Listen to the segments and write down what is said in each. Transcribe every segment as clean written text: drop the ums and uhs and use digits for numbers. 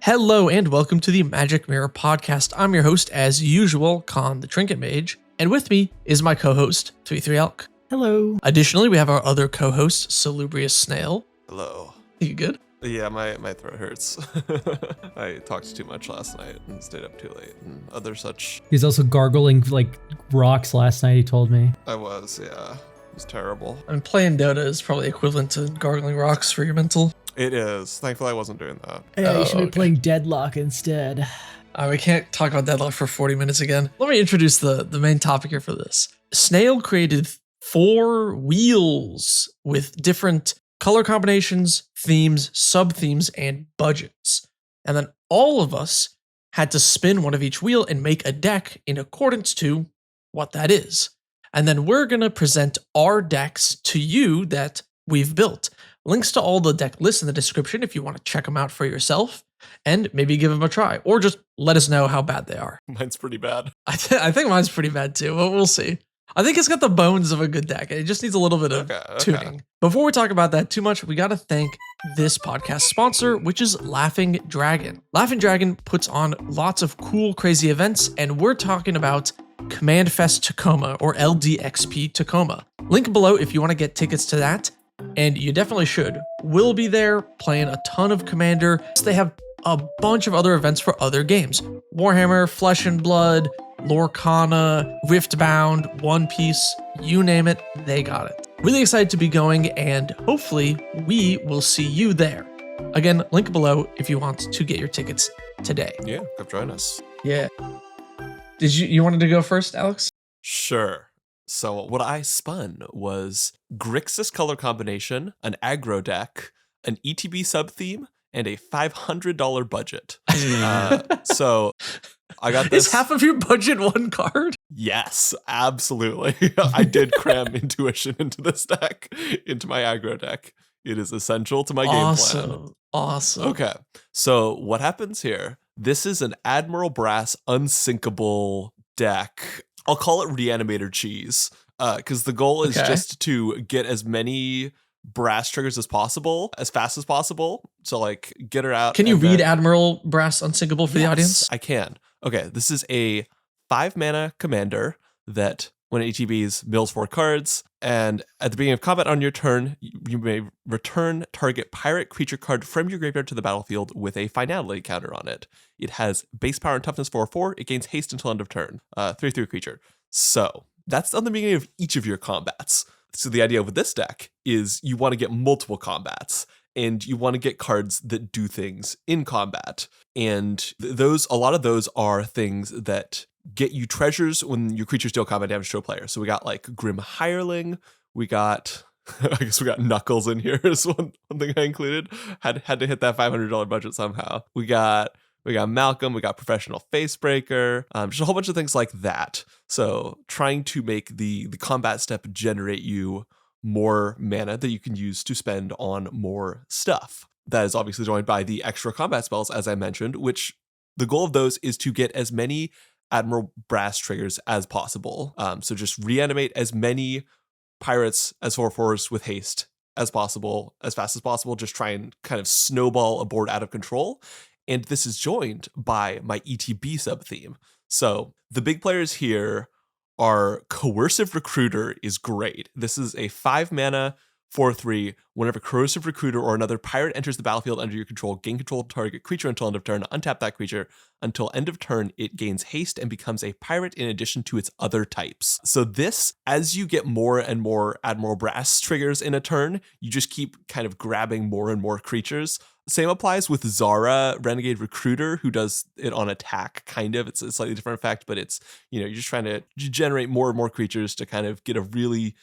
Hello and welcome to the Magic Mirror Podcast. I'm your host, as usual, Khan the Trinket Mage, and with me is my co-host, 3 Elk. Hello. Additionally, we have our other co-host, Salubrious Snail. Hello. You good? Yeah, my throat hurts. I talked too much last night and stayed up too late and other such. He's also gargling like rocks last night, he told me. I was, yeah. It was terrible. And playing Dota is probably equivalent to gargling rocks for your mental. It is. Thankfully, I wasn't doing that. Yeah, you should be playing Deadlock instead. We can't talk about Deadlock for 40 minutes again. Let me introduce the main topic here for this. Snail created 4 wheels with different color combinations, themes, sub-themes, and budgets. And then all of us had to spin one of each wheel and make a deck in accordance to what that is. And then we're going to present our decks to you that we've built. Links to all the deck lists in the description if you want to check them out for yourself and maybe give them a try, or just let us know how bad they are. Mine's pretty bad. I think mine's pretty bad too, but we'll see. I think it's got the bones of a good deck. It just needs a little bit of tuning. Before we talk about that too much, we got to thank this podcast sponsor, which is Laughing Dragon. Laughing Dragon puts on lots of cool, crazy events, and we're talking about Command Fest Tacoma, or LDXP Tacoma. Link below if you want to get tickets to that, and you definitely should. We'll be there playing a ton of Commander. They have a bunch of other events for other games. Warhammer, Flesh and Blood, Lorcana, Riftbound, One Piece, you name it, they got it. Really excited to be going, and hopefully we will see you there. Again, link below if you want to get your tickets today. Yeah, come join us. Yeah. Did you wanted to go first, Alex? Sure. So what I spun was Grixis color combination, an aggro deck, an ETB sub-theme, and a $500 budget. So I got this. Is half of your budget one card? Yes, absolutely. I did cram intuition into this deck, into my aggro deck. It is essential to my game plan. Awesome. Okay, so what happens here? This is an Admiral Brass unsinkable deck. I'll call it Reanimator Cheese, because the goal is just to get as many brass triggers as possible, as fast as possible. So, like, get her out. Can you read Admiral Brass Unsinkable for the audience? I can. Okay, this is a 5-mana commander that, when it ETBs, mills 4 cards, and at the beginning of combat on your turn, you may return target pirate creature card from your graveyard to the battlefield with a finality counter on it. It has base power and toughness 4/4. It gains haste until end of turn. 3/3 creature. So that's on the beginning of each of your combats. So the idea with this deck is you want to get multiple combats, and you want to get cards that do things in combat. And a lot of those are things that get you treasures when your creatures deal combat damage to a player. So we got like Grim Hireling, we got I guess we got Knuckles in here is one thing I included. Had to hit that $500 budget somehow. We got Malcolm, we got Professional Facebreaker, just a whole bunch of things like that. So trying to make the combat step generate you more mana that you can use to spend on more stuff. That is obviously joined by the extra combat spells, as I mentioned, which the goal of those is to get as many Admiral Brass triggers as possible. So just reanimate as many pirates as 4/4s with haste as possible, as fast as possible. Just try and kind of snowball a board out of control. And this is joined by my ETB sub-theme. So the big players here are Coercive Recruiter is great. This is a 5-mana 4/3. Whenever Corrosive Recruiter or another pirate enters the battlefield under your control, gain control of the target creature until end of turn. Untap that creature. Until end of turn, it gains haste and becomes a pirate in addition to its other types. So this, as you get more and more Admiral Brass triggers in a turn, you just keep kind of grabbing more and more creatures. Same applies with Zara, Renegade Recruiter, who does it on attack, kind of. It's a slightly different effect, but it's, you're just trying to generate more and more creatures to kind of get a really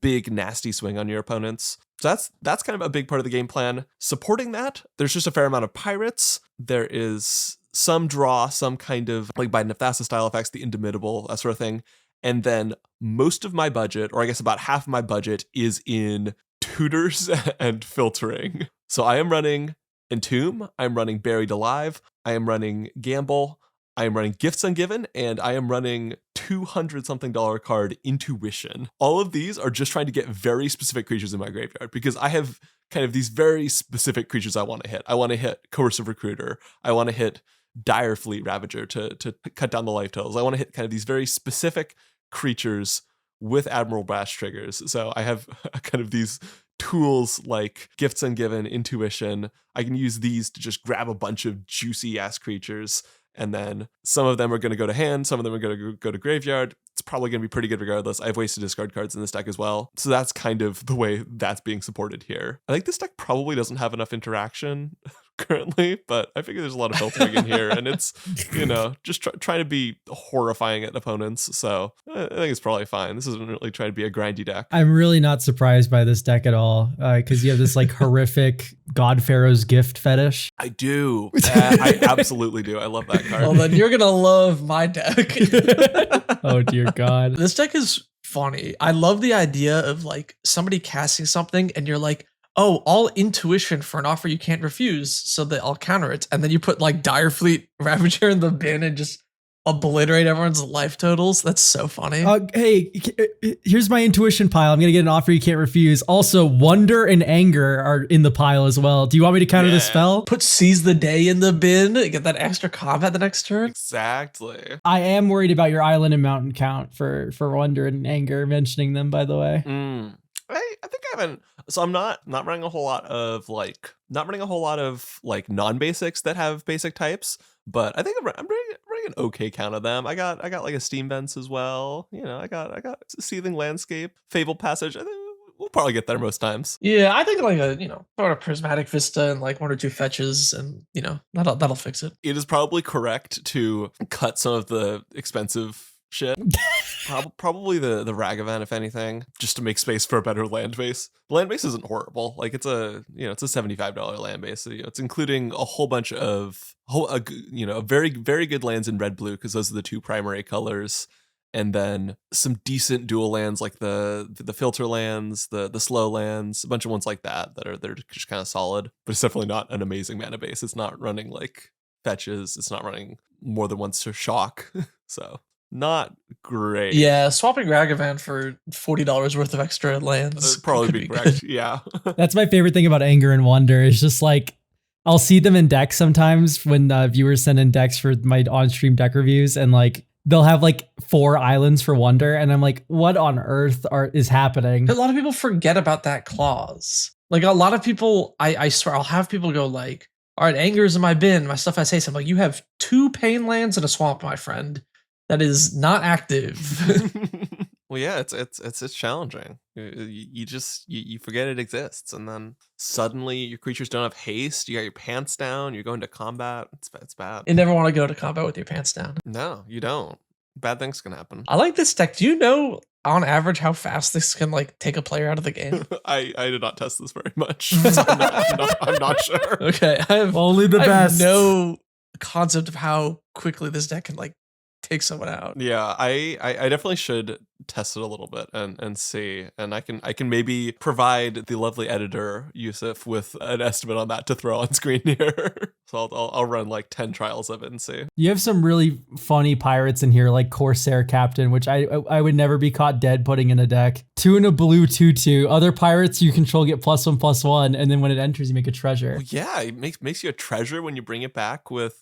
big nasty swing on your opponents. So that's kind of a big part of the game plan. Supporting that, there's just a fair amount of pirates. There is some draw, some kind of like by Nephthasa style effects, the Indomitable, that sort of thing. And then most of my budget, or I guess about half of my budget, is in tutors and filtering. So I am running Entomb, I'm running Buried Alive, I am running Gamble, I am running Gifts Ungiven, and I am running $200-something card Intuition. All of these are just trying to get very specific creatures in my graveyard because I have kind of these very specific creatures I want to hit. I want to hit Coercive Recruiter. I want to hit Dire Fleet Ravager to cut down the life totals. I want to hit kind of these very specific creatures with Admiral Brass triggers. So I have kind of these tools like Gifts Ungiven, Intuition. I can use these to just grab a bunch of juicy ass creatures, and then some of them are going to go to hand, some of them are going to go to graveyard. It's probably going to be pretty good regardless. I have ways to discard cards in this deck as well. So that's kind of the way that's being supported here. I think this deck probably doesn't have enough interaction currently, but I figure there's a lot of filtering in here, and it's, just trying to be horrifying at opponents. So I think it's probably fine. This isn't really trying to be a grindy deck. I'm really not surprised by this deck at all, because you have this like horrific God Pharaoh's Gift fetish. I do. I absolutely do. I love that card. Well, then you're gonna love my deck. Oh dear God. This deck is funny. I love the idea of like somebody casting something and you're like, oh, all Intuition for an offer you can't refuse, so that I'll counter it. And then you put like Dire Fleet Ravager in the bin and just obliterate everyone's life totals. That's so funny. Hey, here's my Intuition pile. I'm gonna get an offer you can't refuse. Also, Wonder and Anger are in the pile as well. Do you want me to counter this spell? Put Seize the Day in the bin, get that extra combat the next turn. Exactly. I am worried about your island and mountain count for Wonder and Anger, mentioning them, by the way. I think I haven't. So I'm not running a whole lot of non-basics that have basic types, but I think I'm running an okay count of them. I got like a Steam Vents as well. I got Seething Landscape, Fable Passage. I think we'll probably get there most times. Yeah, I think like a sort of Prismatic Vista and like one or two fetches, and that'll fix it. It is probably correct to cut some of the expensive shit. Probably the Ragavan, if anything, just to make space for a better land base. The land base isn't horrible. Like it's a $75 land base. So, it's including a whole bunch of very, very good lands in red blue, because those are the two primary colors. And then some decent dual lands like the filter lands, the slow lands, a bunch of ones like they're just kind of solid. But it's definitely not an amazing mana base. It's not running like fetches. It's not running more than once to shock. So not great. Yeah, swapping Ragavan for $40 worth of extra lands probably be correct. Yeah. That's my favorite thing about Anger and Wonder is just like, I'll see them in decks sometimes when viewers send in decks for my on-stream deck reviews, and like they'll have like 4 islands for Wonder, and I'm like, what on earth is happening? A lot of people forget about that clause. Like a lot of people, I swear, I'll have people go like, all right, Anger is in my bin, my stuff has haste. I'm like, you have 2 pain lands and a swamp, my friend. That is not active. Well, yeah, it's challenging. You forget it exists, and then suddenly your creatures don't have haste. You got your pants down. You're going to combat. It's bad. You never want to go to combat with your pants down. No, you don't. Bad things can happen. I like this deck. Do you know on average how fast this can like take a player out of the game? I did not test this very much. So I'm not sure. Okay, I have only the best. Have no concept of how quickly this deck can like take someone out. Yeah, I definitely should test it a little bit and see, and I can maybe provide the lovely editor Yusuf with an estimate on that to throw on screen here. So I'll run like 10 trials of it and see. You have some really funny pirates in here, like Corsair Captain, which I would never be caught dead putting in a deck. 2 and a blue 2/2. Other pirates you control get +1/+1, and then when it enters, you make a treasure. Well, yeah, it makes you a treasure when you bring it back with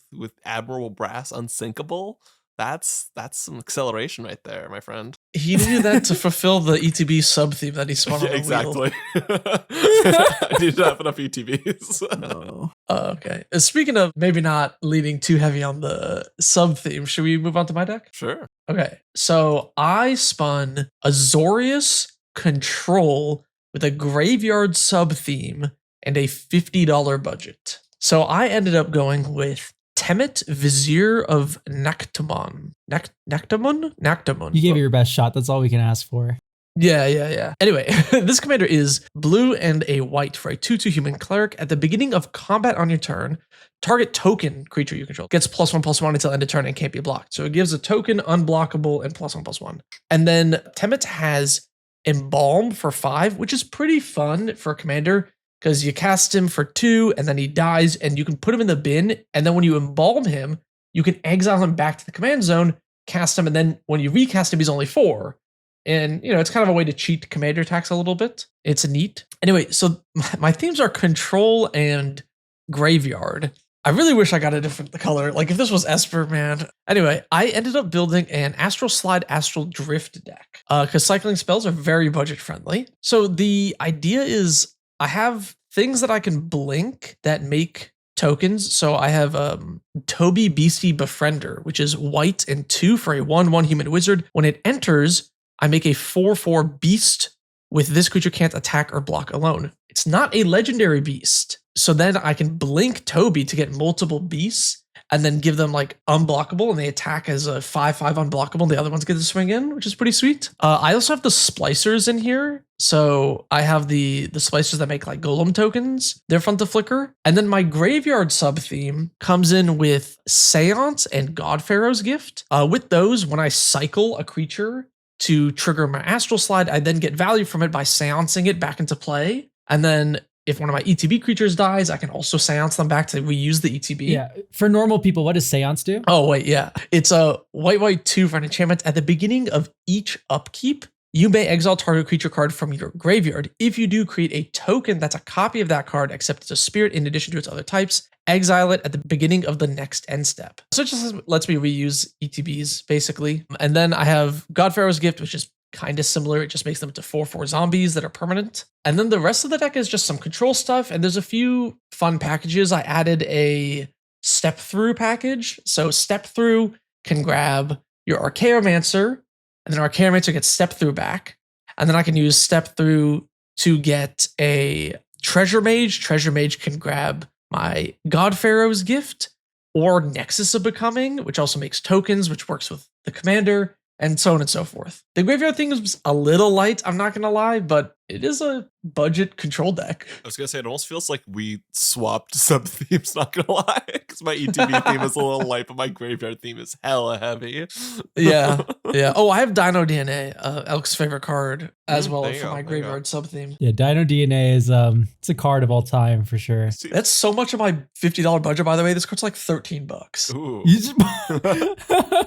Admiral Brass Unsinkable. That's some acceleration right there, my friend. He needed that to fulfill the ETB sub theme that he spun on the exactly. I need to have enough ETBs. No. Okay. Speaking of maybe not leaning too heavy on the sub theme, should we move on to my deck? Sure. Okay. So I spun Azorius Control with a graveyard sub theme and a $50 budget. So I ended up going with Temet, Vizier of Naktamon. Naktamon? You gave it your best shot. That's all we can ask for. Yeah. Anyway, this commander is blue and a white for a 2/2 human cleric. At the beginning of combat on your turn, target token creature you control gets +1/+1 until end of turn and can't be blocked. So it gives a token unblockable and +1/+1. And then Temet has Embalm for 5, which is pretty fun for a commander, because you cast him for 2 and then he dies and you can put him in the bin. And then when you embalm him, you can exile him back to the command zone, cast him, and then when you recast him, he's only 4. And, it's kind of a way to cheat commander attacks a little bit. It's neat. Anyway, so my themes are control and graveyard. I really wish I got a different color. Like if this was Esper, man. Anyway, I ended up building an Astral Slide, Astral Drift deck because cycling spells are very budget friendly. So the idea is I have things that I can blink that make tokens. So I have Toby Beastie Befriender, which is white and 2 for a 1/1 human wizard. When it enters, I make a 4/4 beast with this creature can't attack or block alone. It's not a legendary beast. So then I can blink Toby to get multiple beasts and then give them like unblockable and they attack as a 5/5 unblockable. And the other ones get to swing in, which is pretty sweet. I also have the splicers in here. So I have the splicers that make like golem tokens. They're fun to flicker. And then my graveyard sub theme comes in with Seance and God Pharaoh's Gift. With those, when I cycle a creature to trigger my Astral Slide, I then get value from it by seancing it back into play. And then if one of my ETB creatures dies, I can also seance them back to reuse the ETB. Yeah. For normal people, what does seance do? Oh, wait, yeah. It's a white 2 for an enchantment. At the beginning of each upkeep, you may exile target creature card from your graveyard. If you do, create a token that's a copy of that card, except it's a spirit in addition to its other types. Exile it at the beginning of the next end step. So it just lets me reuse ETBs, basically. And then I have God Pharaoh's Gift, which is kind of similar. It just makes them to 4/4 zombies that are permanent. And then the rest of the deck is just some control stuff. And there's a few fun packages. I added a Step Through package. So Step Through can grab your Archaeomancer, and then Archaeomancer gets Step Through back. And then I can use Step Through to get a Treasure Mage. Treasure Mage can grab my God Pharaoh's Gift or Nexus of Becoming, which also makes tokens, which works with the commander, and so on and so forth. The graveyard thing is a little light, I'm not going to lie, but it is a budget control deck. I was going to say, it almost feels like we swapped sub-themes, not going to lie, because my ETB theme is a little light, but my graveyard theme is hella heavy. Yeah. Oh, I have Dino DNA, Elk's favorite card, as well for my graveyard graveyard sub-theme. Yeah, Dino DNA is it's a card of all time for sure. That's so much of my $50 budget, by the way. This card's like $13. Ooh.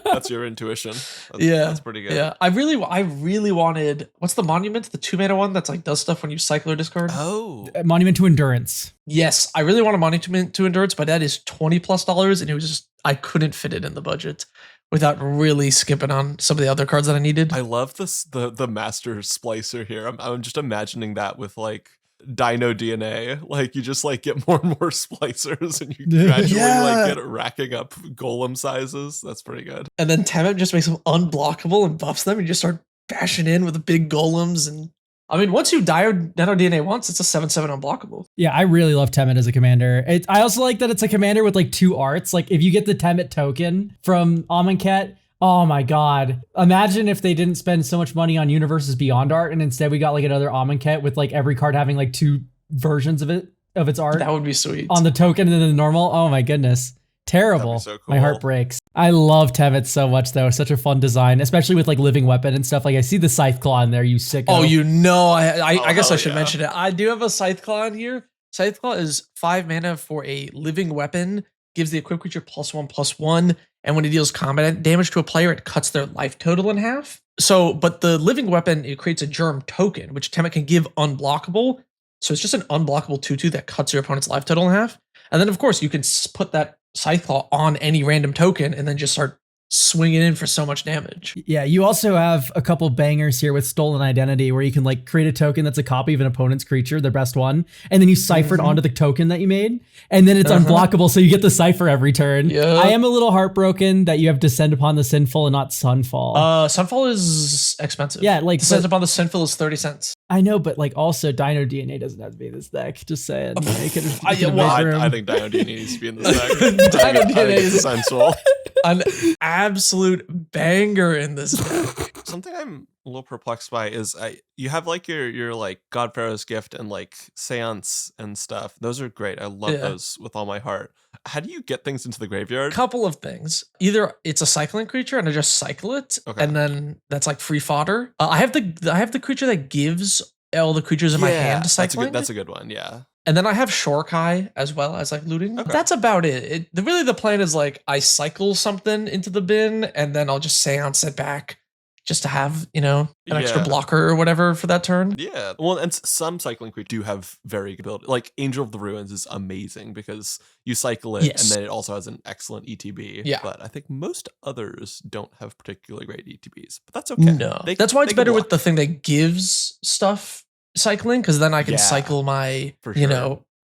That's your intuition. That's pretty good. Yeah, I really wanted, what's the monument? The 2-mana one that's like does stuff when you cycle or discard? Oh. Monument to Endurance. Yes, I really want a Monument to Endurance, but that is $20+, and it was just, I couldn't fit it in the budget without really skipping on some of the other cards that I needed. I love this, the master splicer here. I'm just imagining that with like Dino DNA, like you just like get more and more splicers and you gradually like get racking up golem sizes. That's pretty good. And then Temet just makes them unblockable and buffs them. You just start bashing in with the big golems. And I mean, once you Dino DNA once, it's a 7/7 unblockable. Yeah, I really love Temet as a commander. I also like that it's a commander with like 2 arts. Like if you get the Temet token from Amonkhet, oh my god. Imagine if they didn't spend so much money on Universes Beyond art and instead we got like another Amonkhet with like every card having like 2 versions of its art. That would be sweet. On the token and then the normal. Oh my goodness. Terrible. So cool. My heart breaks. I love Temet so much though. Such a fun design, especially with like living weapon and stuff. Like I see the Scythe Claw in there, you sicko. Oh, I guess I should mention it. I do have a Scythe Claw in here. Scythe Claw is 5 mana for a living weapon, gives the equipped creature +1/+1, and when it deals combat damage to a player, it cuts their life total in half. So, but the living weapon, it creates a germ token, which Temet can give unblockable. So it's just an unblockable 2/2 that cuts your opponent's life total in half. And then, of course, you can put that Scythe Claw on any random token and then just start swinging in for so much damage. Yeah, you also have a couple bangers here with Stolen Identity where you can like create a token that's a copy of an opponent's creature, their best one, and then you cipher it onto the token that you made, and then it's unblockable, so you get the cipher every turn. I am a little heartbroken that you have Descend Upon the Sinful and not Sunfall. Sunfall is expensive. Yeah, like Descend Upon the Sinful is 30 cents. I know, but like also Dino DNA doesn't have to be in this deck. Just saying. I think Dino DNA needs to be in this deck. Dino DNA is sensual. An absolute banger in this deck. Something I'm a little perplexed by is you have like your like God Pharaoh's Gift and like Seance and stuff. Those are great. I love those with all my heart. How do you get things into the graveyard? Couple of things. Either it's a cycling creature and I just cycle it, and then that's like free fodder. I have the creature that gives all the creatures in my hand cycling. That's a good one. Yeah. And then I have Shorkai as well as like looting. Okay. That's about it. Really the plan is like I cycle something into the bin and then I'll just seance it back just to have, an extra blocker or whatever for that turn. Yeah. Well, and some cycling creatures do have very good ability. Like Angel of the Ruins is amazing because you cycle it and then it also has an excellent ETB. Yeah. But I think most others don't have particularly great ETBs. But that's okay. No. That's why it's better with the thing that gives stuff cycling, because then I can cycle my,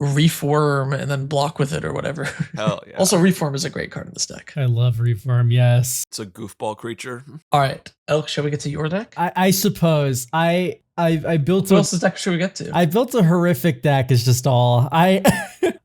Reform and then block with it or whatever. Hell yeah. Also, Reform is a great card in this deck. I love Reform, yes. It's a goofball creature. All right, Elk, shall we get to your deck? I suppose. I built What else's deck should we get to? I built a horrific deck is just all. I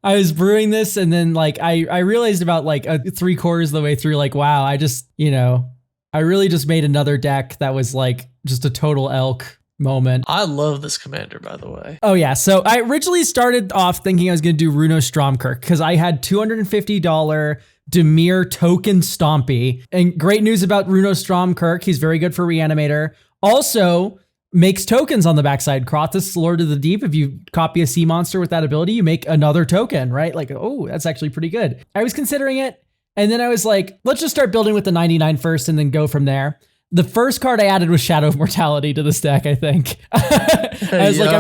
was brewing this and then like I realized about like 3/4 of the way through, like, wow, I just, I really just made another deck that was like just a total Elk moment. I love this commander, by the way. Oh yeah, so I originally started off thinking I was going to do Runo Stromkirk because I had $250 Dimir token Stompy. And great news about Runo Stromkirk, he's very good for Reanimator. Also makes tokens on the backside. Krathus, Lord of the Deep, if you copy a sea monster with that ability, you make another token, right? Like, oh, that's actually pretty good. I was considering it, and then I was like, let's just start building with the 99 first and then go from there. The first card I added was Shadow of Mortality to this deck, I think. I was like,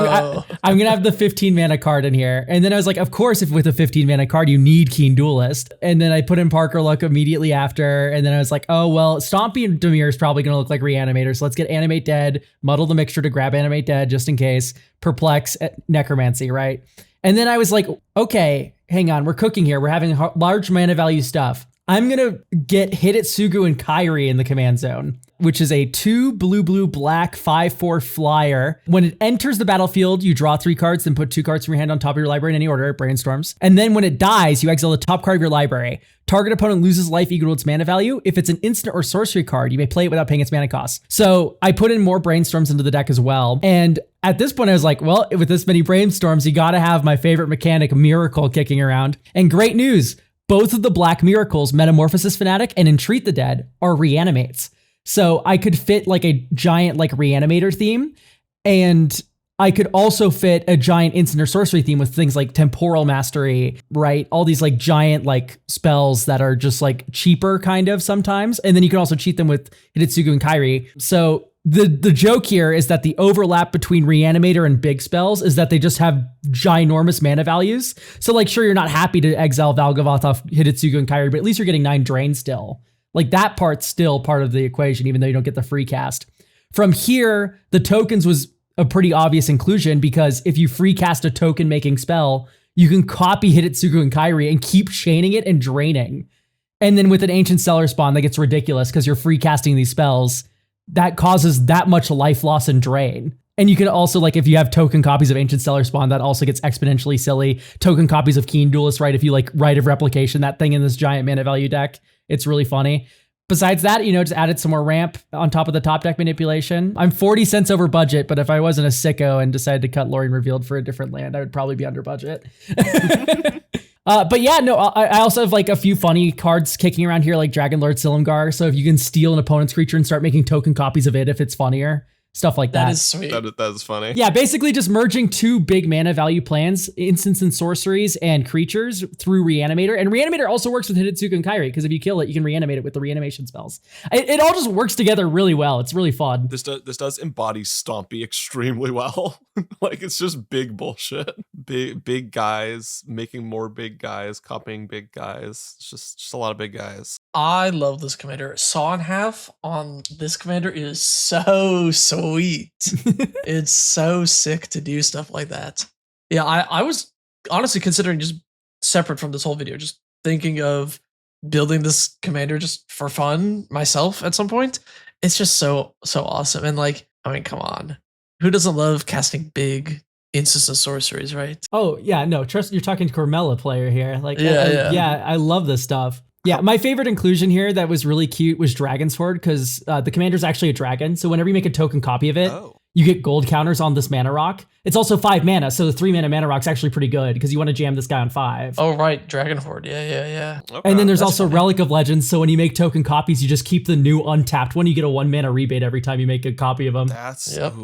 I'm going to have the 15 mana card in here. And then I was like, of course, if with a 15 mana card, you need Keen Duelist. And then I put in Parker Luck immediately after. And then I was like, oh, well, Stompy and Dimir is probably going to look like Reanimators. So let's get Animate Dead, muddle the mixture to grab Animate Dead just in case, Perplex, Necromancy, right? And then I was like, okay, hang on, we're cooking here. We're having large mana value stuff. I'm going to get Hidetsugu and Kairi in the command zone, which is a 2 blue black 5/4 flyer. When it enters the battlefield, you draw 3 cards, then put 2 cards from your hand on top of your library in any order. It brainstorms. And then when it dies, you exile the top card of your library. Target opponent loses life equal to its mana value. If it's an instant or sorcery card, you may play it without paying its mana cost. So I put in more brainstorms into the deck as well. And at this point, I was like, well, with this many brainstorms, you got to have my favorite mechanic, Miracle, kicking around. And great news. Both of the black miracles, Metamorphosis Fanatic and Entreat the Dead, are reanimates. So I could fit like a giant like reanimator theme, and I could also fit a giant instant or sorcery theme with things like Temporal Mastery, right? All these like giant like spells that are just like cheaper kind of sometimes. And then you can also cheat them with Hidetsugu and Kairi. So the joke here is that the overlap between Reanimator and big spells is that they just have ginormous mana values. So like, sure, you're not happy to exile Valgavoth off Hidetsugu and Kairi, but at least you're getting 9 drain still. Like that part's still part of the equation, even though you don't get the free cast. From here, the tokens was a pretty obvious inclusion because if you free cast a token making spell, you can copy Hidetsugu and Kairi and keep chaining it and draining. And then with an Ancient Stellar Spawn, that gets ridiculous because you're free casting these spells. That causes that much life loss and drain. And you can also, like, if you have token copies of Ancient Stellar Spawn, that also gets exponentially silly. Token copies of Keen Duelist, right? If you like Rite of Replication, that thing in this giant mana value deck, it's really funny. Besides that, just added some more ramp on top of the top deck manipulation. I'm 40 cents over budget, but if I wasn't a sicko and decided to cut Lorien Revealed for a different land, I would probably be under budget. But yeah, no, I also have like a few funny cards kicking around here, like Dragon Lord Silumgar. So if you can steal an opponent's creature and start making token copies of it, if it's funnier, stuff like that. That is sweet. That is funny. Yeah, basically just merging 2 big mana value plans, instants and sorceries and creatures through Reanimator. And Reanimator also works with Hidetsugu and Kairi, because if you kill it, you can reanimate it with the reanimation spells. It all just works together really well. It's really fun. This does embody Stompy extremely well. Like, it's just big bullshit. Big guys making more big guys, copying big guys. It's just a lot of big guys. I love this commander. Saw in half on this commander is so sweet. It's so sick to do stuff like that. Yeah, I was honestly considering just separate from this whole video, just thinking of building this commander just for fun myself at some point. It's just so awesome. And like, I mean, come on. Who doesn't love casting big instants and sorceries, right? Oh, yeah, no, trust you're talking to Cormella player here. Like, yeah, I love this stuff. Yeah, my favorite inclusion here that was really cute was Dragon's Horde, because the commander's actually a dragon. So whenever you make a token copy of it, you get gold counters on this mana rock. It's also 5 mana, so the 3 mana rock's actually pretty good because you want to jam this guy on 5. Oh, right. Dragon Horde. Yeah. Okay. And then there's That's also funny. Relic of Legends, so when you make token copies, you just keep the new untapped one. You get a 1 mana rebate every time you make a copy of them.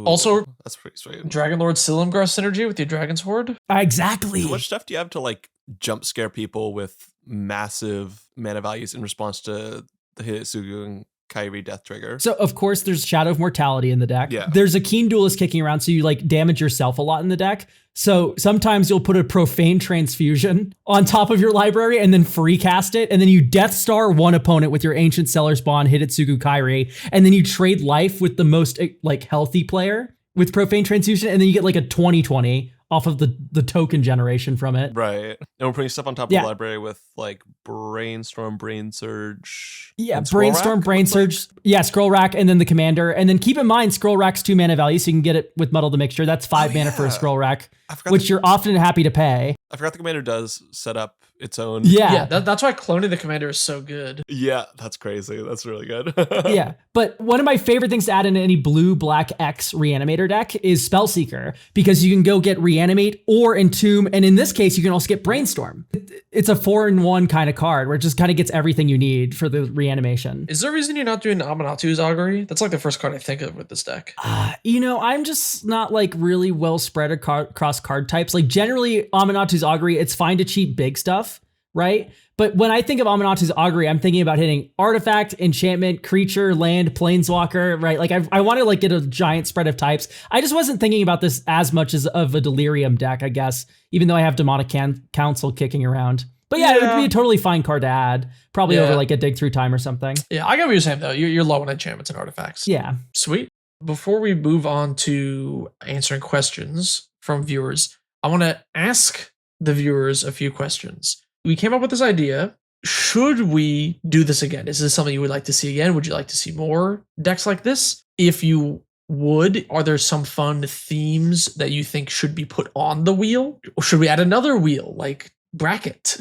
Also, that's pretty sweet. Dragon Lord Silumgar synergy with your Dragon's Horde. Exactly. How much stuff do you have to like jump scare people with massive mana values in response to the Hitsugu and Kairi death trigger? So of course there's Shadow of Mortality in the deck. Yeah. There's a Keen Duelist kicking around, so you like damage yourself a lot in the deck. So sometimes you'll put a Profane Transfusion on top of your library and then free cast it, and then you Death Star one opponent with your Ancient Seller's Bond, Hitsugu Kairi, and then you trade life with the most like healthy player with Profane Transfusion, and then you get like a 20/20 off of the token generation from it. Right. And we're putting stuff on top of the library with like Brainstorm, Brain Surge. Yeah, and Scroll Brainstorm, Rack, Brain Surge. Yeah, Scroll Rack, and then the Commander. And then keep in mind, Scroll Rack's 2 mana value, so you can get it with Muddle the Mixture. That's 5 mana for a Scroll Rack, which you're often happy to pay. I forgot the Commander does set up its own. Yeah, that's why cloning the Commander is so good. Yeah, that's crazy. That's really good. Yeah, but one of my favorite things to add in any blue, black, X Reanimator deck is Spellseeker, because you can go get Reanimate or Entomb, and in this case, you can also get Brainstorm. It's a 4-in-1 kind of card where it just kind of gets everything you need for the reanimation. Is there a reason you're not doing Amanatu's Augury? That's like the first card I think of with this deck. I'm just not like really well spread across card types. Like generally, Amanatu's Augury, it's fine to cheat big stuff, right? But when I think of Amanatu's Augury, I'm thinking about hitting artifact, enchantment, creature, land, planeswalker, right? Like I want to like get a giant spread of types. I just wasn't thinking about this as much as of a Delirium deck, I guess, even though I have Demonic Council kicking around. But yeah, it would be a totally fine card to add, probably over like a dig through time or something. Yeah, I get what you're saying though. You're low on enchantments and artifacts. Yeah. Sweet. Before we move on to answering questions from viewers, I want to ask the viewers a few questions. We came up with this idea. Should we do this again? Is this something you would like to see again? Would you like to see more decks like this? If you would, are there some fun themes that you think should be put on the wheel? Or should we add another wheel, like bracket?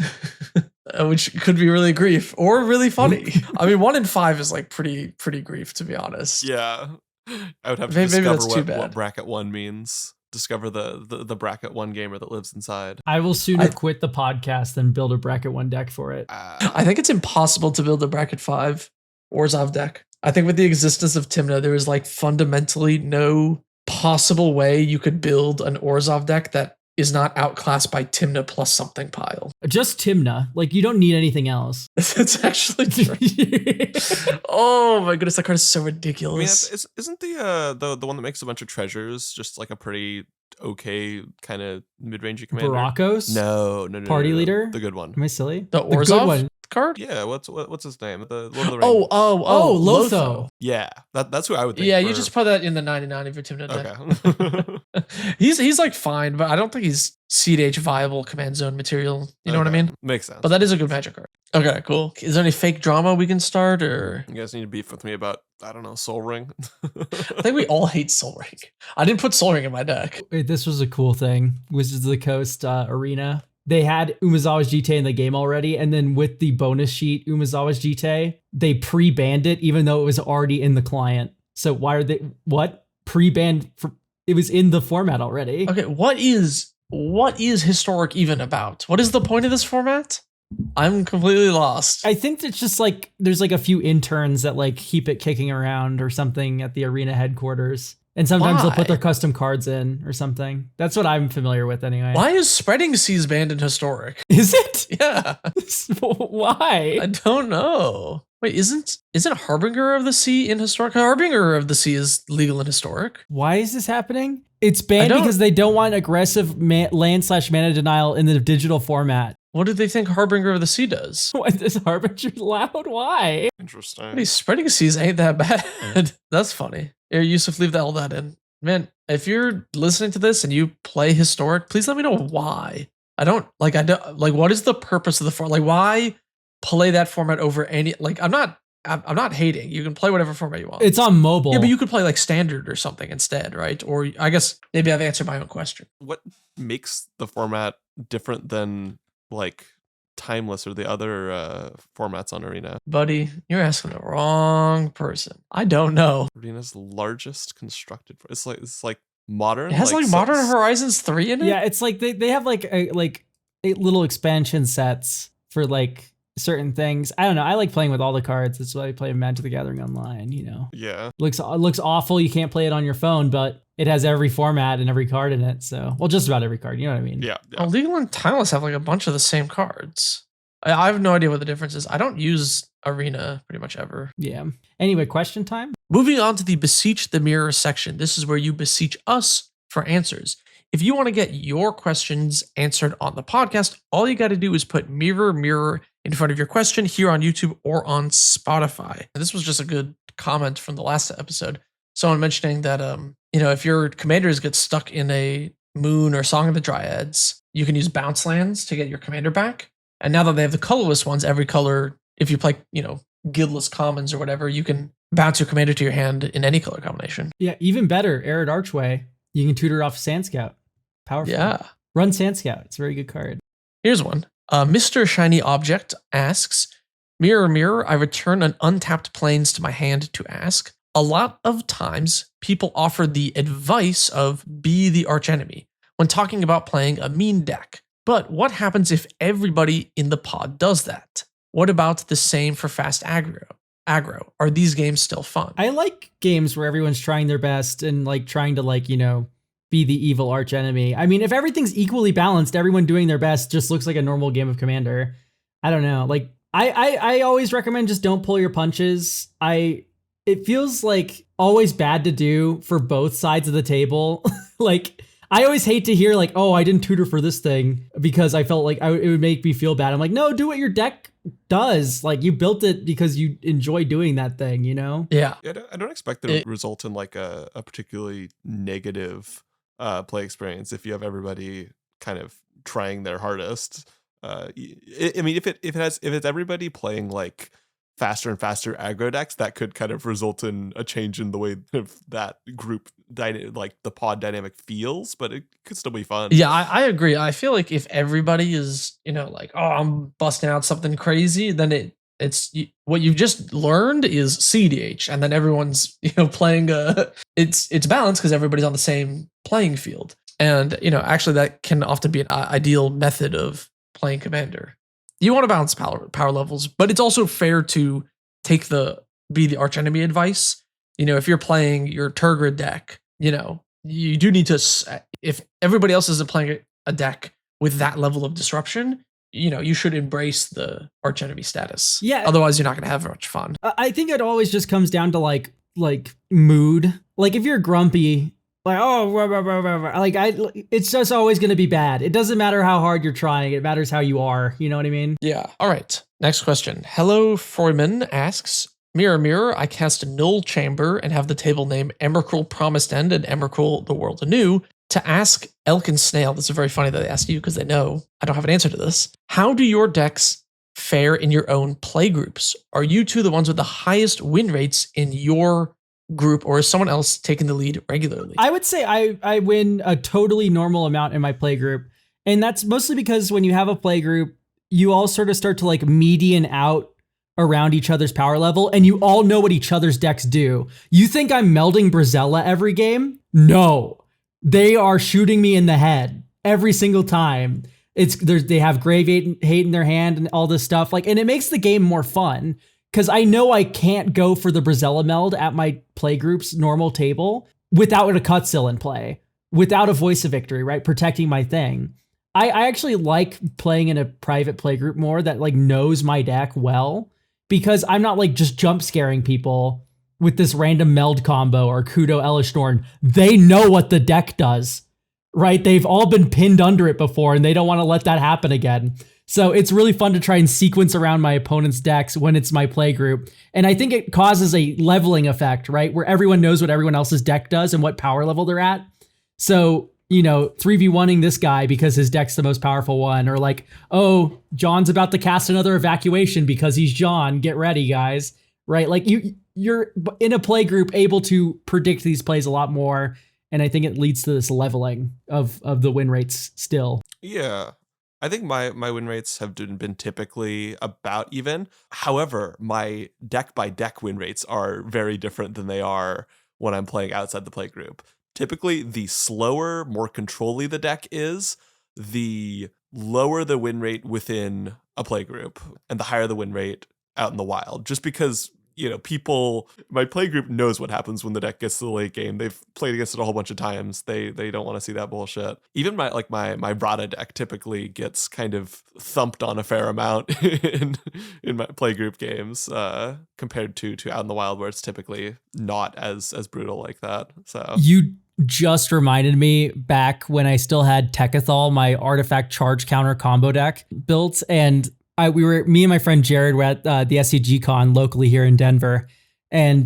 Which could be really grief or really funny. I mean, 1 in 5 is like pretty grief, to be honest. Yeah. I would have to Maybe discover that's too bad. what bracket 1 means. Discover the bracket 1 gamer that lives inside. I will sooner quit the podcast than build a bracket 1 deck for it. I think it's impossible to build a bracket 5 Orzhov deck. I think with the existence of Tymna, there is like fundamentally no possible way you could build an Orzhov deck that is not outclassed by Tymna plus something pile. Just Tymna. Like, you don't need anything else. It's actually true. Oh my goodness, that card is so ridiculous. I mean, isn't the one that makes a bunch of treasures just like a pretty okay kind of mid-rangey commander? Barakos? No. Party leader? The good one. Am I silly? The good Orzhov one. card? Yeah, what's his name? The Lord of the Rings. Oh, Lotho. Yeah, that's who I would think. Yeah, you just put that in the 99 of your Tymna deck. Okay. He's like fine, but I don't think he's CDH viable command zone material. You know what I mean? Makes sense. But that is a good Magic card. Okay, cool. Is there any fake drama we can start, or You guys need to beef with me about, I don't know, Soul Ring. I think we all hate Soul Ring. I didn't put Soul Ring in my deck. Wait, this was a cool thing. Wizards of the Coast arena. They had Umezawa's GT in the game already, and then with the bonus sheet Umezawa's GT, they pre-banned it even though it was already in the client. So why are they pre-banned? It was in the format already. Okay, what is Historic even about? What is the point of this format? I'm completely lost. I think it's just like there's like a few interns that like keep it kicking around or something at the arena headquarters. And sometimes they'll put their custom cards in or something. That's what I'm familiar with anyway. Why is Spreading Seas banned in Historic? Is it? Yeah. Why? I don't know. Wait, isn't Harbinger of the Sea in Historic? Harbinger of the Sea is legal in Historic. Why is this happening? It's banned because they don't want aggressive land/mana denial in the digital format. What do they think Harbinger of the Sea does? What is Harbinger loud? Why? Interesting. Hey, Spreading Seas ain't that bad. That's funny. Here, Yusuf, leave all that in. Man, if you're listening to this and you play Historic, please let me know why. I don't what is the purpose of the format? Like, why play that format over any, like, I'm not hating. You can play whatever format you want. It's on mobile. Yeah, but you could play like standard or something instead, right? Or I guess maybe I've answered my own question. What makes the format different than like Timeless or the other formats on Arena? Buddy, you're asking the wrong person. I don't know. Arena's largest constructed. It's like modern. It has like Modern Horizons 3 in it? Yeah, it's like they have like a little expansion sets for like certain things. I don't know. I like playing with all the cards. That's why I play Magic the Gathering online, you know. Yeah. Looks awful. You can't play it on your phone, but it has every format and every card in it. So, well, just about every card. You know what I mean? Yeah. Oh, Legal and Timeless have like a bunch of the same cards. I have no idea what the difference is. I don't use Arena pretty much ever. Yeah. Anyway, question time. Moving on to the Beseech the Mirror section. This is where you beseech us for answers. If you want to get your questions answered on the podcast, all you got to do is put mirror in front of your question here on YouTube or on Spotify. This was just a good comment from the last episode. Someone mentioning that, if your commanders get stuck in a Moon or Song of the Dryads, you can use bounce lands to get your commander back. And now that they have the colorless ones, every color, if you play, guildless commons or whatever, you can bounce your commander to your hand in any color combination. Yeah, even better, Arid Archway. You can tutor off Sand Scout. Powerful. Yeah. Run Sand Scout. It's a very good card. Here's one. Mr. Shiny Object asks, Mirror, I return an untapped plains to my hand to ask. A lot of times, people offer the advice of be the archenemy when talking about playing a mean deck. But what happens if everybody in the pod does that? What about the same for fast aggro? Are these games still fun? I like games where everyone's trying their best and like trying to be the evil arch enemy. I mean, if everything's equally balanced, everyone doing their best just looks like a normal game of Commander. I don't know. Like I always recommend just don't pull your punches. It feels like always bad to do for both sides of the table. Like I always hate to hear like, oh, I didn't tutor for this thing because I felt like it would make me feel bad. I'm like, no, do what your deck does. Like you built it because you enjoy doing that thing, you know? Yeah. I don't expect that it would result in like a particularly negative play experience if you have everybody kind of trying their hardest. I mean, if it's everybody playing like faster and faster aggro decks, that could kind of result in a change in the way of that group like the pod dynamic feels, but it could still be fun. Yeah, I agree. I feel like if everybody is, like, oh, I'm busting out something crazy, then it's what you've just learned is CDH, and then everyone's playing it's balanced because everybody's on the same playing field, and actually that can often be an ideal method of playing Commander. You want to balance power levels, but it's also fair to take be the archenemy advice. If you're playing your Turgid deck, you do need to, if everybody else isn't playing a deck with that level of disruption, you should embrace the archenemy status. Yeah. Otherwise, you're not going to have much fun. I think it always just comes down to like mood. Like if you're grumpy, like, oh, like it's just always going to be bad. It doesn't matter how hard you're trying. It matters how you are. You know what I mean? Yeah. All right. Next question. Hello Freeman asks, Mirror, I cast Null Chamber and have the table name Emrakul Promised End and Emrakul The World Anew to ask Elk and Snail. This is very funny that they asked you because they know I don't have an answer to this. How do your decks fare in your own play groups? Are you two the ones with the highest win rates in your group, or is someone else taking the lead regularly? I would say I win a totally normal amount in my play group. And that's mostly because when you have a play group, you all sort of start to like median out around each other's power level, and you all know what each other's decks do. You think I'm melding Brazella every game? No. They are shooting me in the head every single time. They have Grave Hate in their hand and all this stuff. Like, and it makes the game more fun. Because I know I can't go for the Brazella meld at my playgroup's normal table without a Cutsil in play, without a Voice of Victory, right? Protecting my thing. I actually like playing in a private playgroup more that like knows my deck well, because I'm not like just jump scaring people with this random meld combo or Kudo Elishnorn. They know what the deck does, right? They've all been pinned under it before and they don't want to let that happen again. So it's really fun to try and sequence around my opponent's decks when it's my play group. And I think it causes a leveling effect, right? Where everyone knows what everyone else's deck does and what power level they're at. So, 3v1ing this guy because his deck's the most powerful one. Or like, oh, John's about to cast another evacuation because he's John. Get ready, guys. Right? Like you're in a play group able to predict these plays a lot more. And I think it leads to this leveling of the win rates still. Yeah. I think my win rates have been typically about even. However, my deck by deck win rates are very different than they are when I'm playing outside the play group. Typically, the slower, more control-y the deck is, the lower the win rate within a play group, and the higher the win rate out in the wild. Just because, my play group knows what happens when the deck gets to the late game. They've played against it a whole bunch of times. They don't want to see that bullshit. Even my Brada deck typically gets kind of thumped on a fair amount in my play group games, compared to out in the wild, where it's typically not as brutal like that. So you just reminded me back when I still had Tekethal, my artifact charge counter combo deck built, and me and my friend Jared were at the SCG Con locally here in Denver, and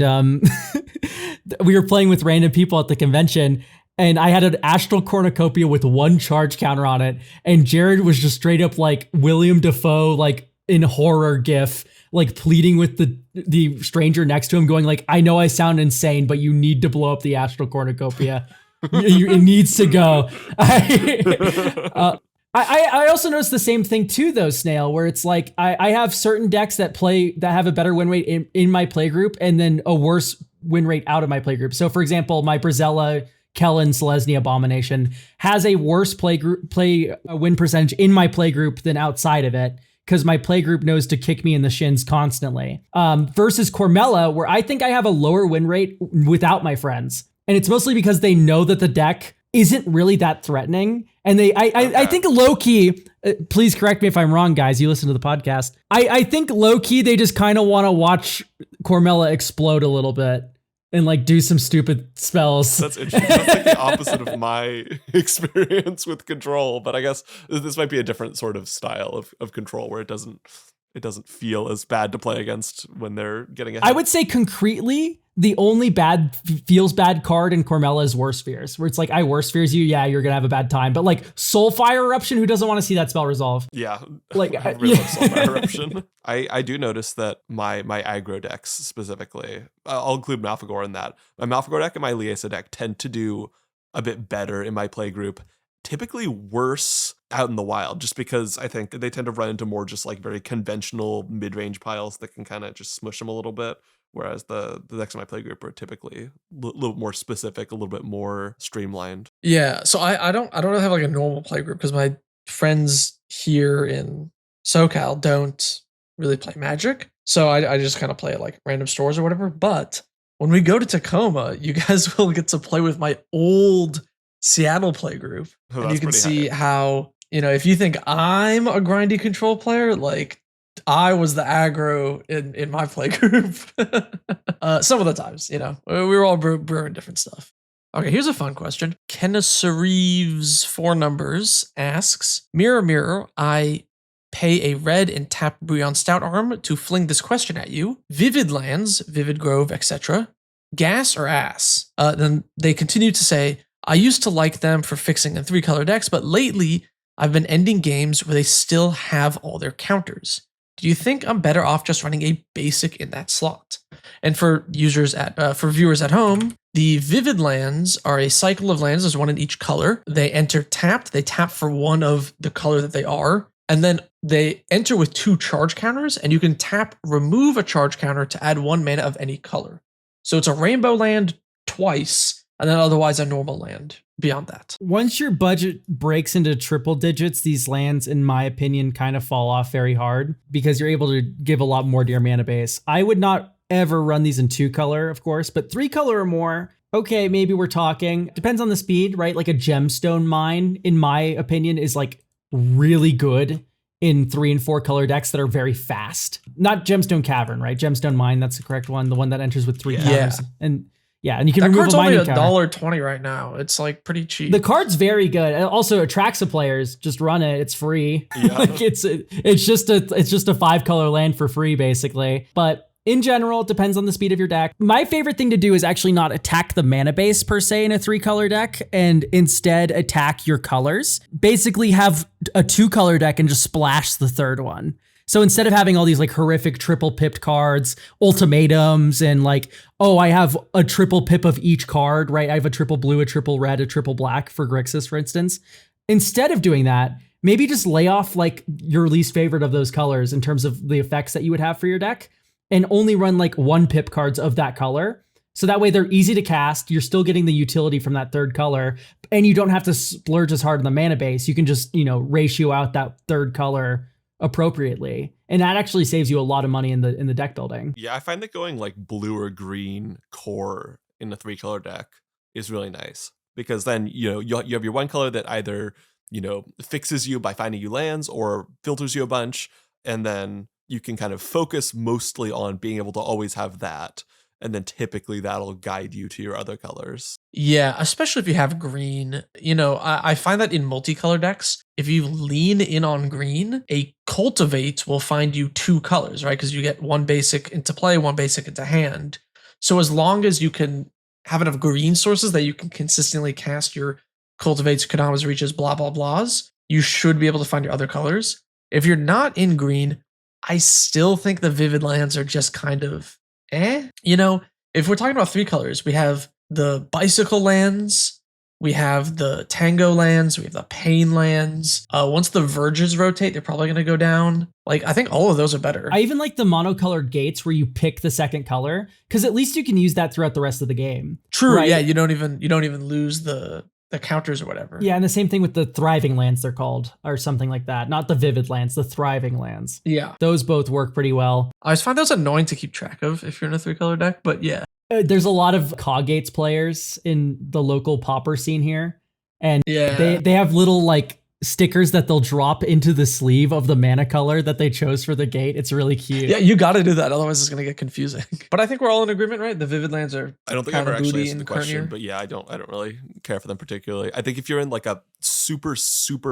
we were playing with random people at the convention, and I had an Astral Cornucopia with 1 charge counter on it, and Jared was just straight up like William Dafoe, like in horror gif, like pleading with the stranger next to him, going like, I know I sound insane, but you need to blow up the Astral Cornucopia. It needs to go. I also noticed the same thing too, though, Snail, where it's like I have certain decks that have a better win rate in my play group, and then a worse win rate out of my play group. So, for example, my Brazella Kellen Selesnya Abomination has a worse win percentage in my play group than outside of it, because my play group knows to kick me in the shins constantly. Versus Cormella, where I think I have a lower win rate without my friends, and it's mostly because they know that the deck isn't really that threatening. And I think low key, please correct me if I'm wrong, guys. You listen to the podcast. I think low key, they just kind of want to watch Cormella explode a little bit and like do some stupid spells. That's interesting. That's like the opposite of my experience with control, but I guess this might be a different sort of style of control where it doesn't feel as bad to play against when they're getting ahead. I would say concretely, the only feels bad card in Cormella is Worst Fears, where it's like, I Worst Fears you, yeah, you're gonna have a bad time. But like Soulfire Eruption, who doesn't want to see that spell resolve? Yeah, like I really love Soulfire Eruption. I do notice that my aggro decks specifically, I'll include Malphegor in that. My Malphegor deck and my Liesa deck tend to do a bit better in my play group. Typically worse out in the wild, just because I think they tend to run into more just like very conventional mid-range piles that can kind of just smush them a little bit. Whereas the decks in my play group are typically a little more specific, a little bit more streamlined. Yeah, so I don't really have like a normal play group because my friends here in SoCal don't really play Magic. So I just kind of play at like random stores or whatever. But when we go to Tacoma, you guys will get to play with my old Seattle play group. Oh, and you can see how, if you think I'm a grindy control player, like I was the aggro in my play group. Some of the times, we were all brewing different stuff. Okay, here's a fun question. Kenna Four Numbers asks, Mirror, mirror, I pay a red and tap Bouillon Stout Arm to fling this question at you. Vivid Lands, Vivid Grove, etc. Gas or ass? Then they continue to say, I used to like them for fixing in 3-color decks, but lately I've been ending games where they still have all their counters. Do you think I'm better off just running a basic in that slot? And for viewers at home, the Vivid Lands are a cycle of lands. There's one in each color. They enter tapped. They tap for one of the color that they are. And then they enter with 2 charge counters, and you can tap, remove a charge counter to add 1 mana of any color. So it's a rainbow land twice, and then otherwise a normal land beyond that. Once your budget breaks into triple digits, these lands, in my opinion, kind of fall off very hard because you're able to give a lot more to your mana base. I would not ever run these in 2-color, of course, but 3-color or more, okay, maybe we're talking. Depends on the speed, right? Like a Gemstone Mine, in my opinion, is like really good in 3 and 4 color decks that are very fast. Not Gemstone Cavern, right? Gemstone Mine, that's the correct one. The one that enters with 3 counters. And you can remove a mining counter. Card's only $1.20 right now. It's like pretty cheap. The card's very good. It also attracts the players. Just run it. It's free. Yeah. Like it's just a 5-color land for free, basically. But in general, it depends on the speed of your deck. My favorite thing to do is actually not attack the mana base per se in a 3-color deck, and instead attack your colors. Basically have a 2-color deck and just splash the 3rd one. So instead of having all these like horrific triple pipped cards, ultimatums, and like, oh, I have a triple pip of each card, right? I have a triple blue, a triple red, a triple black for Grixis, for instance. Instead of doing that, maybe just lay off like your least favorite of those colors in terms of the effects that you would have for your deck, and only run like 1 pip cards of that color. So that way they're easy to cast. You're still getting the utility from that third color, and you don't have to splurge as hard on the mana base. You can just, ratio out that third color appropriately. And that actually saves you a lot of money in the deck building. Yeah, I find that going like blue or green core in a 3-color deck is really nice, because then, you have your 1 color that either, fixes you by finding you lands or filters you a bunch. And then you can kind of focus mostly on being able to always have that. And then typically that'll guide you to your other colors. Yeah, especially if you have green. I find that in multicolor decks, if you lean in on green, a cultivate will find you 2 colors, right? Because you get 1 basic into play, 1 basic into hand. So as long as you can have enough green sources that you can consistently cast your cultivates, Kodamas, reaches, blah, blah, blahs, you should be able to find your other colors. If you're not in green, I still think the vivid lands are just kind of if we're talking about 3 colors, we have the bicycle lands, we have the tango lands, we have the pain lands. Once the verges rotate, they're probably going to go down. Like, I think all of those are better. I even like the monocolored gates where you pick the second color, because at least you can use that throughout the rest of the game. True. Right? Yeah, you don't even lose the counters or whatever. Yeah, and the same thing with the thriving lands, they're called, or something like that. Not the vivid lands, the thriving lands. Yeah. Those both work pretty well. I always find those annoying to keep track of if you're in a 3-color deck, but yeah. There's a lot of Coggates players in the local pauper scene here. And yeah, they have little like stickers that they'll drop into the sleeve of the mana color that they chose for the gate. It's really cute. Yeah, you got to do that. Otherwise, it's going to get confusing. But I think we're all in agreement, right? The vivid lands are. I don't think I ever actually answered the question, but yeah, I don't really care for them particularly. I think if you're in like a super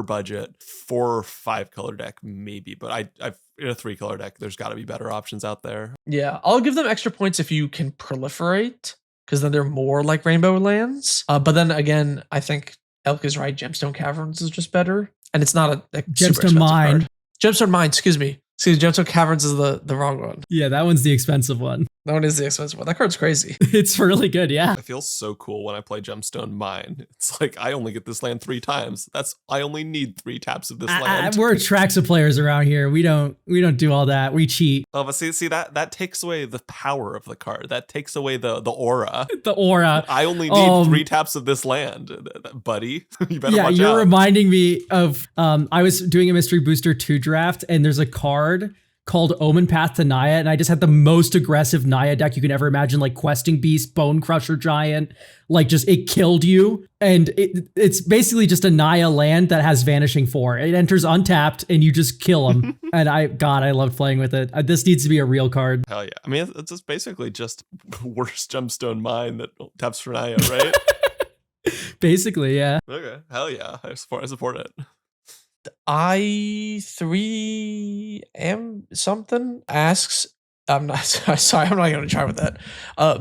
budget 4 or 5 color deck, maybe. But I've in a 3-color deck, there's got to be better options out there. Yeah, I'll give them extra points if you can proliferate, because then they're more like rainbow lands. But then again, I think Elk is right. Gemstone Caverns is just better, and it's not a Gemstone Mine. Card. Gemstone Mine, excuse me. Gemstone Caverns is the wrong one. Yeah, that one's the expensive one. That one is the expensive one. That card's crazy. It's really good, yeah. It feels so cool when I play Gemstone Mine. It's like, I only get this land 3 times. I only need 3 taps of this land. We're Traxa players around here. We don't do all that. We cheat. Oh, but see that takes away the power of the card. That takes away the aura. The aura. I only need 3 taps of this land, buddy. You better watch out. You're reminding me of I was doing a Mystery Booster 2 draft, and there's a card called Omen Path to Naya, and I just had the most aggressive Naya deck you can ever imagine, like Questing Beast, Bone Crusher Giant, like just it killed you. And it's basically just a Naya land that has Vanishing 4. It enters untapped and you just kill them. And I loved playing with it. This needs to be a real card. Hell yeah. I mean, it's just basically just worse Gemstone Mine that taps for Naya, right? Basically, yeah. Okay. Hell yeah. I support it. I3M something asks, I'm not sorry, I'm not going to try with that.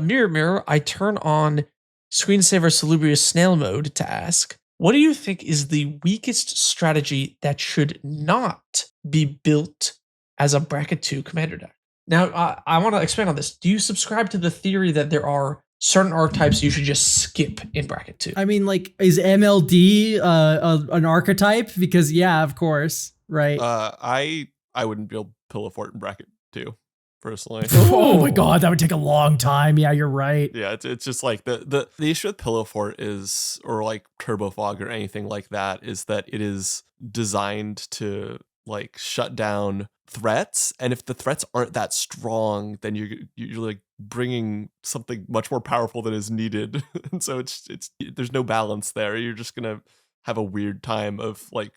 Mirror, I turn on Screensaver Salubrious Snail Mode to ask, what do you think is the weakest strategy that should not be built as a bracket 2 commander deck? Now, I want to expand on this. Do you subscribe to the theory that there are certain archetypes you should just skip in bracket 2? I mean, like, is MLD an archetype? Because yeah, of course, right? I wouldn't build Pillow Fort in bracket 2, personally. Oh my god, that would take a long time. Yeah, you're right. Yeah, it's just like the issue with Pillow Fort is, or like Turbo Fog or anything like that, is that it is designed to like shut down threats, and if the threats aren't that strong, then you're like bringing something much more powerful than is needed. And so it's there's no balance there. You're just gonna have a weird time of like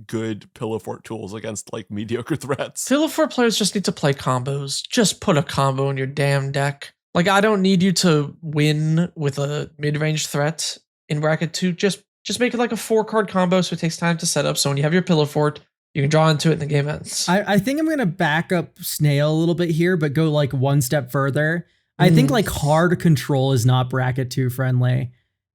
good Pillow Fort tools against like mediocre threats. Pillow Fort players just need to play combos. Just put a combo in your damn deck. Like, I don't need you to win with a mid-range threat in bracket 2. Just make it like a 4-card combo so it takes time to set up. So when you have your Pillow Fort, you can draw into it and the game ends. I think I'm going to back up Snail a little bit here, but go like one step further. I think like hard control is not bracket 2 friendly.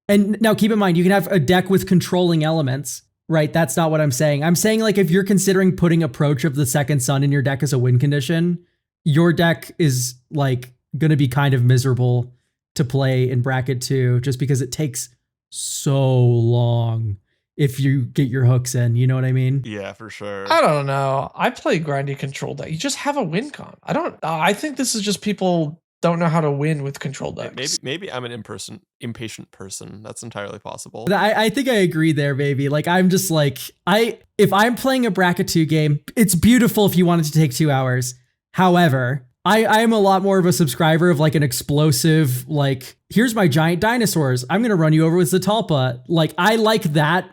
And now keep in mind, you can have a deck with controlling elements, right? That's not what I'm saying. I'm saying like if you're considering putting Approach of the Second Sun in your deck as a win condition, your deck is like going to be kind of miserable to play in bracket 2 just because it takes so long. if you get your hooks in. You know what I mean? Yeah, for sure. I don't know. I play grindy control deck. You just have a win con. I think this is just people don't know how to win with control decks. Maybe I'm an impatient person. That's entirely possible. I think I agree there, baby. Like, I'm just like, if I'm playing a bracket 2 game, it's beautiful if you want it to take 2 hours. However, I am a lot more of a subscriber of like an explosive, like, here's my giant dinosaurs, I'm going to run you over with Zatalpa. Like, I like that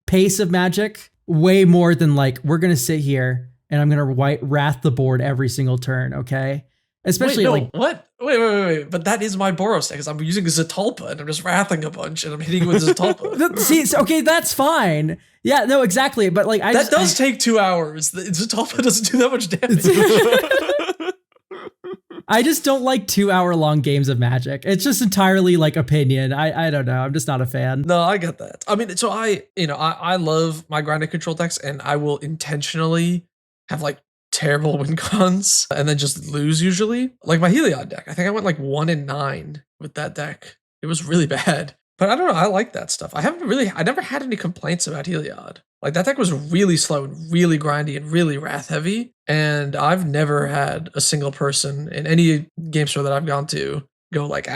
pace of Magic way more than like, we're going to sit here and I'm going to wrath the board every single turn, okay? Especially Wait, but that is my Boros deck, because I'm using Zatalpa and I'm just wrathing a bunch and I'm hitting with Zatalpa. See, okay, that's fine. Yeah, no, exactly. But like, that does take 2 hours. Zatalpa doesn't do that much damage. I just don't like 2 hour long games of Magic. It's just entirely like opinion. I don't know. I'm just not a fan. No, I get that. I mean, so I love my grinded control decks, and I will intentionally have like terrible win cons and then just lose usually. Like my Heliod deck, I think I went like 1-9 with that deck. It was really bad. But I don't know, I like that stuff. I never had any complaints about Heliod. Like that deck was really slow and really grindy and really wrath heavy. And I've never had a single person in any game store that I've gone to go like,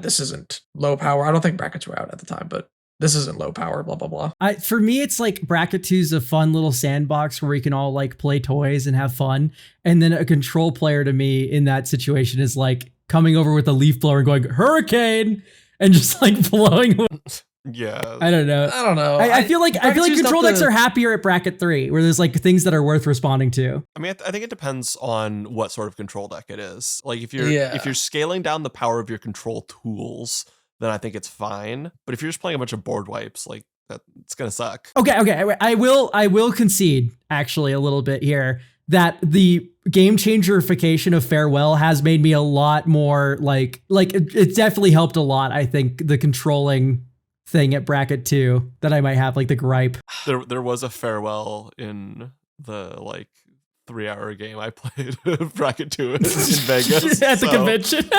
this isn't low power. I don't think brackets were out at the time, but this isn't low power, blah, blah, blah. For me, it's like bracket 2's a fun little sandbox where we can all like play toys and have fun. And then a control player to me in that situation is like coming over with a leaf blower and going, hurricane, and just like blowing. Yeah. I don't know. I feel like control decks are happier at bracket 3, where there's like things that are worth responding to. I mean, I think it depends on what sort of control deck it is. Like if you're scaling down the power of your control tools, then I think it's fine. But if you're just playing a bunch of board wipes, like that, it's gonna suck. Okay. I will concede actually a little bit here that the game changerification of Farewell has made me a lot more like it's definitely helped a lot. I think the controlling thing at bracket 2 that I might have like the gripe. There was a Farewell in the like 3-hour game I played bracket 2 in Vegas at the convention.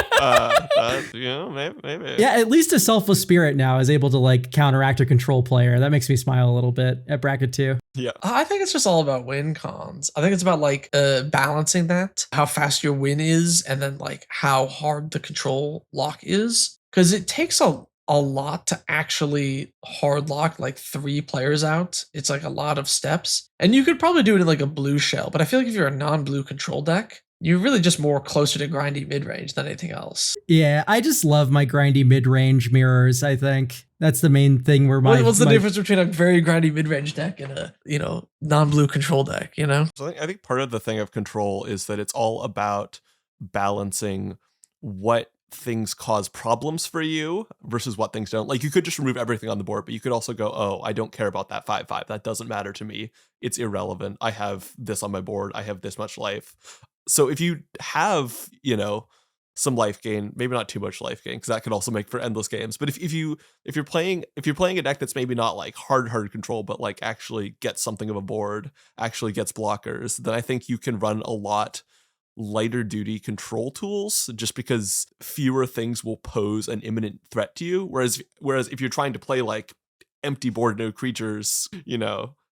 Maybe. Yeah, at least a Selfless Spirit now is able to like counteract a control player. That makes me smile a little bit at bracket 2. Yeah, I think it's just all about win cons. I think it's about like balancing that, how fast your win is, and then like how hard the control lock is, because it takes a lot to actually hard lock like 3 players out. It's like a lot of steps, and you could probably do it in like a blue shell, but I feel like if you're a non-blue control deck, you're really just more closer to grindy mid-range than anything else. Yeah, I just love my grindy mid-range mirrors. I think that's the main thing where what's the difference between a very grindy mid-range deck and a non-blue control deck, So I think part of the thing of control is that it's all about balancing what things cause problems for you versus what things don't. Like you could just remove everything on the board, but you could also go, oh, I don't care about that 5/5. That doesn't matter to me. It's irrelevant. I have this on my board. I have this much life. So if you have, some life gain, maybe not too much life gain, because that could also make for endless games. But if you're playing a deck that's maybe not like hard control, but like actually gets something of a board, actually gets blockers, then I think you can run a lot lighter duty control tools, just because fewer things will pose an imminent threat to you. Whereas if you're trying to play like empty board, no creatures,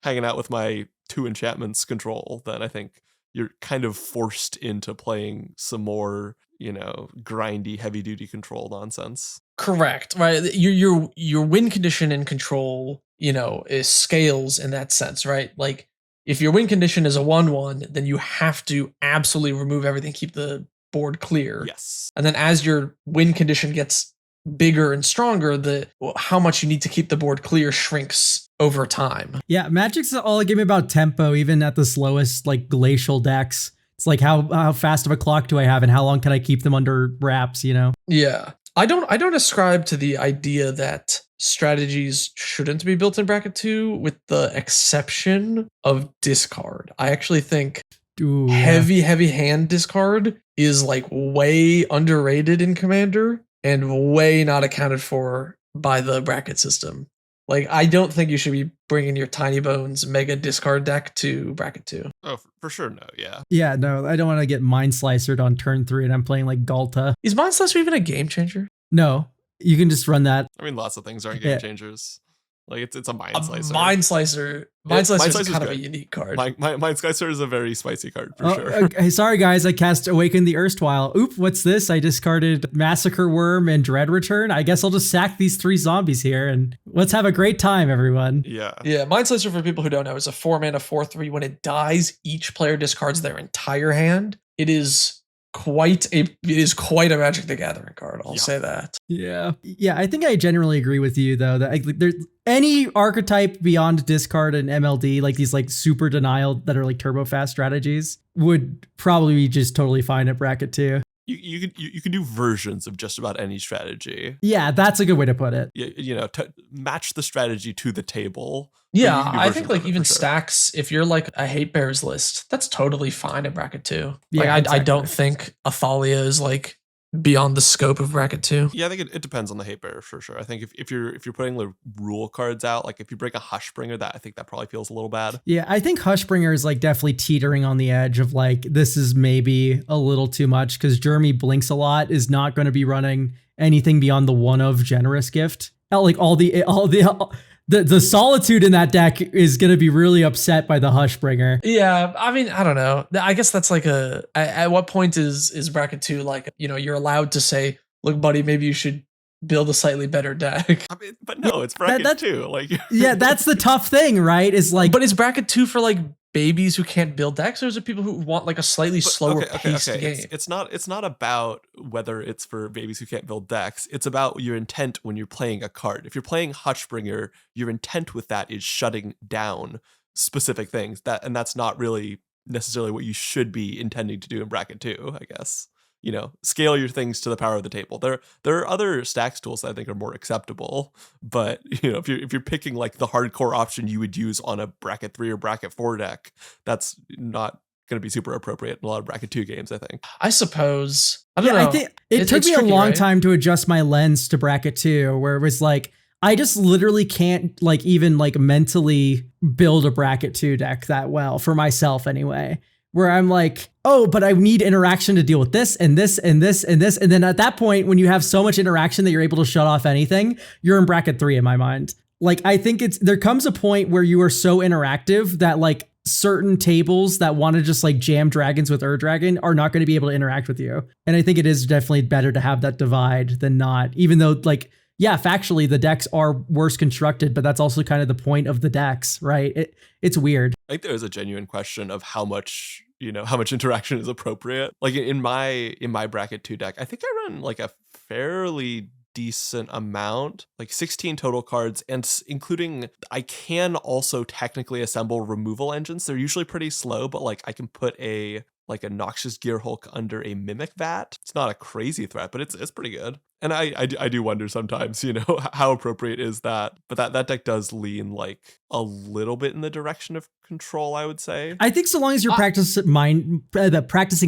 hanging out with my 2 enchantments control, then I think you're kind of forced into playing some more, grindy, heavy duty control nonsense. Correct. Right. Your win condition in control, is scales in that sense, right? Like if your win condition is a 1/1, then you have to absolutely remove everything, keep the board clear. Yes. And then as your win condition gets bigger and stronger, how much you need to keep the board clear shrinks over time. Yeah, Magic's all a game about tempo, even at the slowest like glacial decks. It's like how fast of a clock do I have and how long can I keep them under wraps, Yeah. I don't ascribe to the idea that strategies shouldn't be built in bracket 2, with the exception of discard. I actually think heavy hand discard is like way underrated in Commander and way not accounted for by the bracket system. Like, I don't think you should be bringing your Tiny Bones mega discard deck to bracket 2. Oh, for sure, no, yeah. Yeah, no, I don't want to get Mind Slicered on turn 3 and I'm playing like Galta. Is Mind Slicer even a game changer? No, you can just run that. I mean, lots of things aren't game changers. Like it's a Mind Slicer. Mind Slicer. Mind Slicer is kind of a unique card. Mind Slicer is a very spicy card for sure. Hey, sorry guys, I cast Awaken the Erstwhile. Oop, what's this? I discarded Massacre Worm and Dread Return. I guess I'll just sack these 3 zombies here and let's have a great time, everyone. Yeah. Mind Slicer, for people who don't know, is a 4-mana 4/3. When it dies, each player discards their entire hand. It is quite a Magic the Gathering card. I'll say that. Yeah. I think I generally agree with you though that there's any archetype beyond discard and MLD, like these like super denial that are like turbo fast strategies, would probably be just totally fine at bracket 2. You can do versions of just about any strategy. Yeah, that's a good way to put it. To match the strategy to the table. Yeah, I think like even stacks, if you're like a Hate Bears list, that's totally fine at bracket 2. Yeah, like I don't think Athalia is like beyond the scope of bracket 2. Yeah, I think it depends on the Hate Bear for sure. I think if you're putting the rule cards out, like if you bring a Hushbringer, I think that probably feels a little bad. Yeah, I think Hushbringer is like definitely teetering on the edge of like this is maybe a little too much because Jeremy blinks a lot is not going to be running anything beyond the one of Generous Gift. Like the solitude in that deck is going to be really upset by the Hushbringer. Yeah, I mean, I don't know. I guess that's like at what point is bracket 2 like, you're allowed to say, look, buddy, maybe you should build a slightly better deck. I mean, but no, it's bracket 2. Like, yeah, that's the tough thing, right? Is like, but is bracket 2 for like babies who can't build decks, or is it people who want like a slightly slower paced game? It's not about whether it's for babies who can't build decks. It's about your intent when you're playing a card. If you're playing Hushbringer, your intent with that is shutting down specific things. And that's not really necessarily what you should be intending to do in bracket 2, I guess. Scale your things to the power of the table. There are other stacks tools that I think are more acceptable, but if you're picking like the hardcore option you would use on a bracket 3 or bracket 4 deck, that's not going to be super appropriate in a lot of bracket 2 games, I think. I suppose. I don't know. I think it took me a long time to adjust my lens to bracket 2, where it was like I just literally can't like even like mentally build a bracket 2 deck that well for myself anyway. Where I'm like, oh, but I need interaction to deal with this and this and this and this. And then at that point, when you have so much interaction that you're able to shut off anything, you're in bracket 3 in my mind. Like, I think there comes a point where you are so interactive that like certain tables that want to just like jam dragons with Dragon are not going to be able to interact with you. And I think it is definitely better to have that divide than not, even though like, yeah, factually the decks are worse constructed, but that's also kind of the point of the decks, right? It's weird. I think there's a genuine question of how much interaction is appropriate. Like in my bracket 2 deck, I think I run like a fairly decent amount, like 16 total cards, and including I can also technically assemble removal engines. They're usually pretty slow, but like I can put a Noxious Gearhulk under a Mimic Vat. It's not a crazy threat, but it's pretty good. And I do wonder sometimes, how appropriate is that? But that deck does lean like a little bit in the direction of control, I would say. I think so long as you're practicing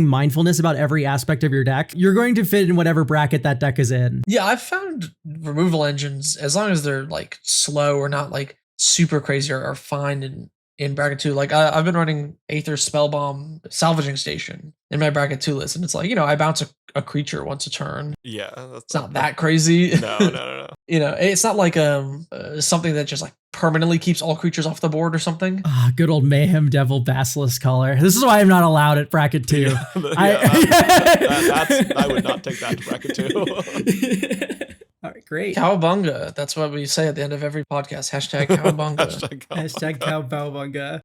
mindfulness about every aspect of your deck, you're going to fit in whatever bracket that deck is in. Yeah, I've found removal engines, as long as they're like slow or not like super crazy, are fine in bracket 2. Like I've been running Aether Spellbomb Salvaging Station in my bracket 2 list, and it's like, I bounce a creature once a turn. Yeah, it's not that crazy. No. It's not like something that just like permanently keeps all creatures off the board or something. Good old Mayhem Devil Basilisk Color. This is why I'm not allowed at bracket 2. I would not take that to bracket 2. All right, great. Cowabunga. That's what we say at the end of every podcast. Hashtag Cowabunga. Hashtag Cowabunga.